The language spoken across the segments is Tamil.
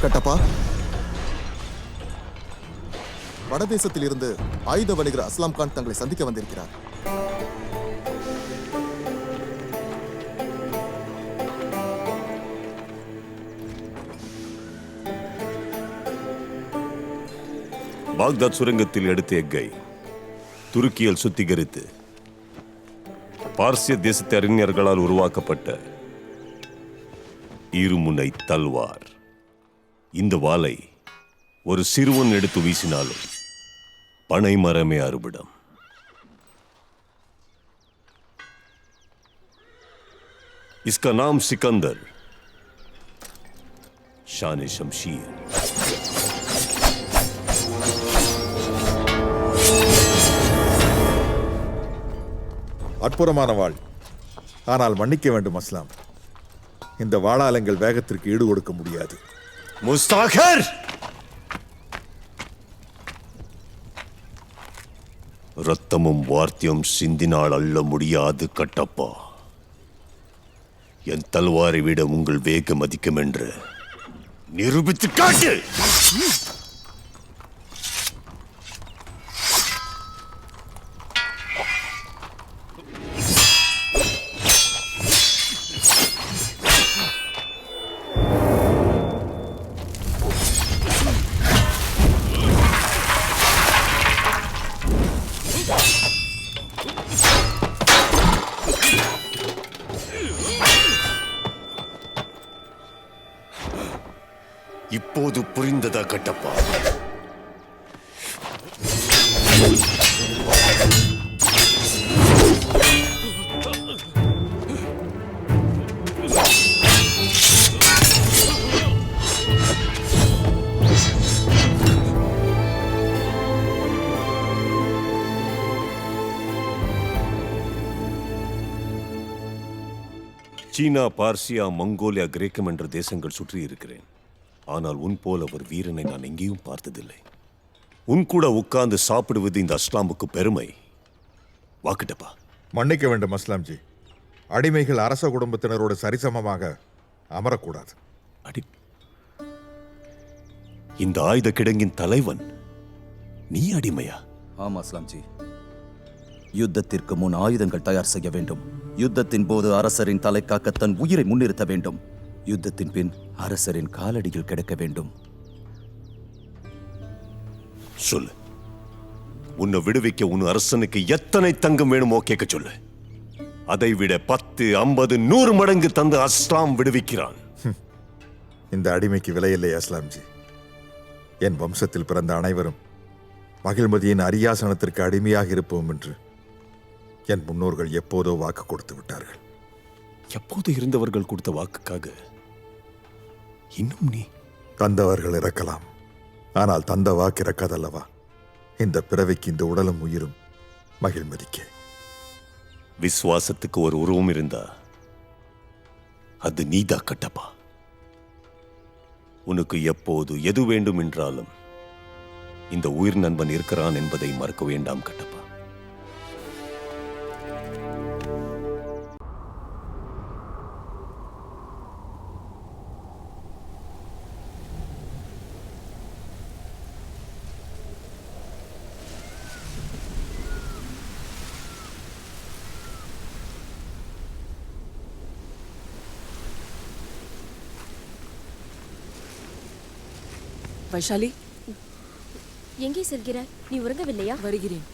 கட்டப்பா, வடதேசத்தில் இருந்து ஆயுத வணிகர் அஸ்லாம் கான் தங்களை சந்திக்க வந்திருக்கிறார். பாக்தாத் சுரங்கத்தில் எடுத்த எக்கை துருக்கியில் சுத்திகரித்து பார்சிய தேசத்து அறிஞர்களால் உருவாக்கப்பட்ட இருமுனை தல்வார். இந்த வாளை ஒரு சிறுவன் எடுத்து வீசினாலும் பனை மரமே அறுபடம். इसका नाम सिकंदर, शान शमशीर. அற்புதமான வாள். ஆனால் மன்னிக்க வேண்டும் அஸ்லாம், இந்த வாளாலங்கள் வேகத்திற்கு ஈடு கொடுக்க முடியாது. முஸ்தாகர், ரத்தமும் வார்த்தியம் சிந்தினால் அள்ள முடியாது கட்டப்பா. என் தல்வாரை விட உங்கள் வேகம் அதிகம் என்று நிரூபித்து காட்டு. இப்போது புரிந்ததா கட்டப்பா? சீனா, பார்சியா, மங்கோலியா, கிரேக்கம் என்ற தேசங்கள் சுற்றி இருக்கிறேன். ஆனால் உன் போல ஒரு வீரனை நான் எங்கேயும் பார்த்ததில்லை. உன் கூட உட்கார்ந்து சாப்பிடுவது இந்த அஸ்லாமுக்கு பெருமை. வாக்கிட்டப்பா. மன்னிக்க வேண்டும் அஸ்லாம்ஜி, அடிமைகள் அரச குடும்பத்தினரோடு சரிசமமாக அமரக்கூடாது. இந்த ஆயுத கிடங்கின் தலைவன் நீ அடிமையா? ஆமா அஸ்லாம்ஜி, யுத்தத்திற்கு முன் ஆயுதங்கள் தயார் செய்ய வேண்டும். யுத்தத்தின் போது அரசரின் தலை காக்க தன் உயிரை முன்னிறுத்த வேண்டும். யுத்தத்தின் பின் அரசரின் காலடியில் கிடக்க வேண்டும். சொல்லு, உன்னை விடுவிக்க உன் அரசனுக்கு எத்தனை தங்கம் வேணுமோ கேட்க சொல்லு. அதை விட 10, 50, 100 மடங்கு தந்து அஸ்லாம் விடுவிக்கிறான். இந்த அடிமைக்கு விலையில்லை அஸ்லாம்ஜி. என் வம்சத்தில் பிறந்த அனைவரும் மகிழ்மதியின் அரியாசனத்திற்கு அடிமையாக இருப்போம் என்று என் முன்னோர்கள் எப்போதோ வாக்கு கொடுத்து விட்டார்கள். எப்போது இருந்தவர்கள் கொடுத்த வாக்குக்காக இன்னும் நீ? தந்தவர்கள் இறக்கலாம், ஆனால் தந்த வாக்கு இறக்காதல்லவா? இந்த பிறவிக்கு இந்த உடலும் உயிரும் மகிழ்மதிக்கே. விசுவாசத்துக்கு ஒரு உருவம் இருந்தா அது நீதா கட்டப்பா. உனக்கு எப்போது எது வேண்டும் என்றாலும் இந்த உயிர் நண்பன் இருக்கிறான் என்பதை மறக்க வேண்டாம் கட்டப்பா. வைஷாலி, எங்கே செல்கிறாய்? நீ உறங்கவில்லையா? வருகிறேன்.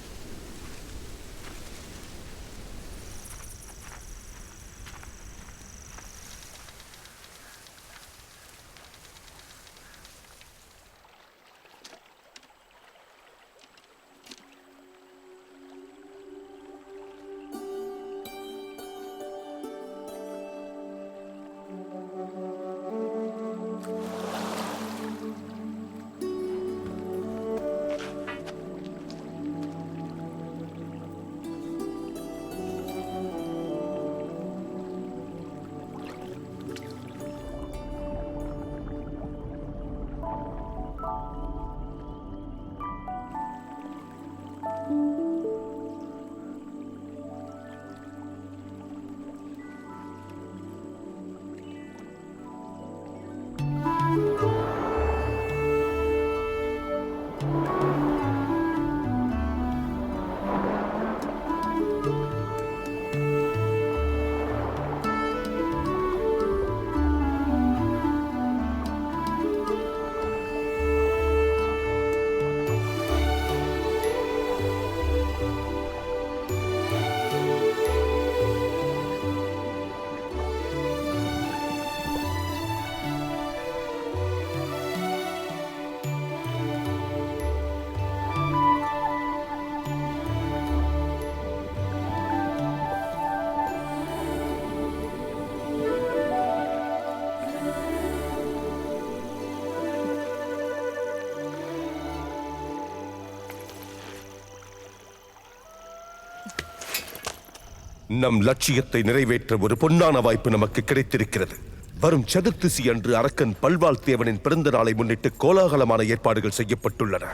நம் லட்சியத்தை நிறைவேற்ற ஒரு பொன்னான வாய்ப்பு நமக்கு கிடைத்திருக்கிறது. வரும் சதுர்த்திசி அன்று அரக்கன் பல்வாள் தேவனின் பிறந்த நாளை முன்னிட்டு கோலாகலமான ஏற்பாடுகள் செய்யப்பட்டுள்ளன.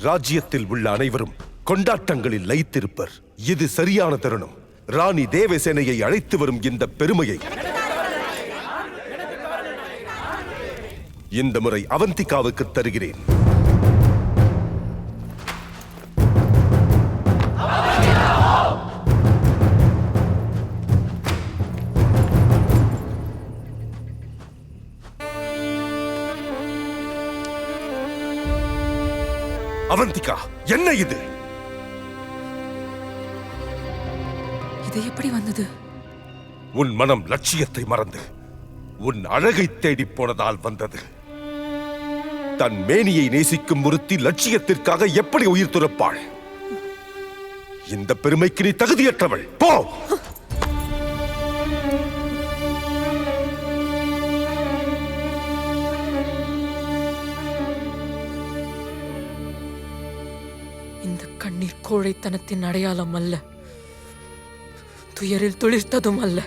ராஜ்யத்தில் உள்ள அனைவரும் கொண்டாட்டங்களில் லயித்திருப்பர். இது சரியான தருணம். ராணி தேவசேனையை அழைத்து வரும் இந்த பெருமையை இந்த முறை அவந்திகாவுக்கு தருகிறேன். அவந்திகா, என்ன இது? இது எப்படி வந்தது? உன் மனம் லட்சியத்தை மறந்து உன் அழகை தேடி போனதால் வந்தது. தன் மேனியை நேசிக்கும் ஒருத்தி லட்சியத்திற்காக எப்படி உயிர் துறப்பாள்? இந்த பெருமைக்கு நீ தகுதியற்றவள். போ! இந்த கண்ணீர் கோழைத்தனத்தின் அடையாளம் அல்ல, துயரில் துளிர்த்ததும் அல்ல.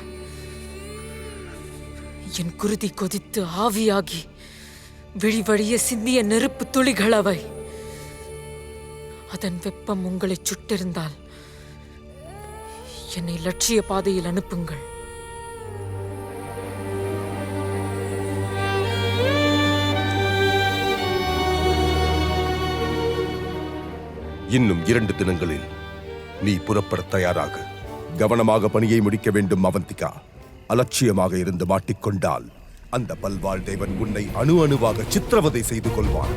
என் குருதி கொதித்து ஆவியாகி விழிவழிய சிந்திய நெருப்பு துளிகள் அவை. அதன் வெப்பம் உங்களை சுட்டிருந்தால் என்னை லட்சிய பாதையில் அனுப்புங்கள். இன்னும் 2 தினங்களில் நீ புறப்பட தயாராக. கவனமாக பணியை முடிக்க வேண்டும் அவந்திகா. அலட்சியமாக இருந்து மாட்டிக்கொண்டால் அந்த பல்வாள் தேவன் உன்னை அணு அணுவாக சித்திரவதை செய்து கொள்வான்.